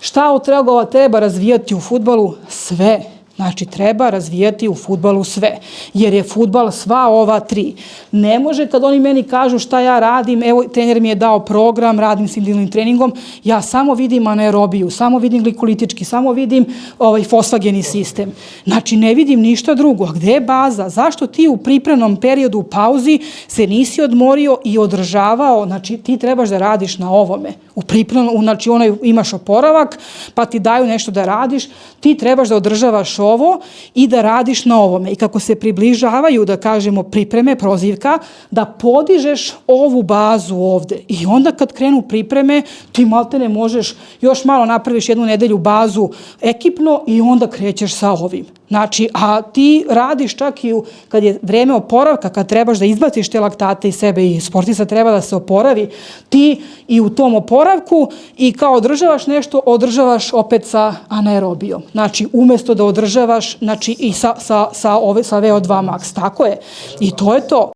Šta od treba razvijati u fudbalu? Sve. Znači, treba razvijati u fudbalu sve, jer je fudbal sva ova tri. Ne može kad oni meni kažu šta ja radim, evo, trener mi je dao program, radim s individualnim treningom, ja samo vidim anaerobiju, samo vidim glikolitički, samo vidim fosfageni sistem. Znači, ne vidim ništa drugo. A gde je baza? Zašto ti u pripremnom periodu u pauzi se nisi odmorio i održavao? Znači, ti trebaš da radiš na ovome. U pripremnom, znači, imaš oporavak, pa ti daju nešto da radiš, ti trebaš da održavaš ovo i da radiš na ovome. I kako se približavaju, da kažemo, pripreme, prozivka, da podižeš ovu bazu ovde. I onda kad krenu pripreme, ti maltene možeš još malo napraviš jednu nedelju bazu ekipno i onda krećeš sa ovim. Znači, a ti radiš čak i kad je vreme oporavka, kad trebaš da izbaciš te laktate iz sebe i sportista treba da se oporavi, ti i u tom oporavku i kao održavaš nešto, održavaš opet sa anaerobijom. Znači, umesto da održavaš, znači i sa VO2 max. Tako je. I to je to.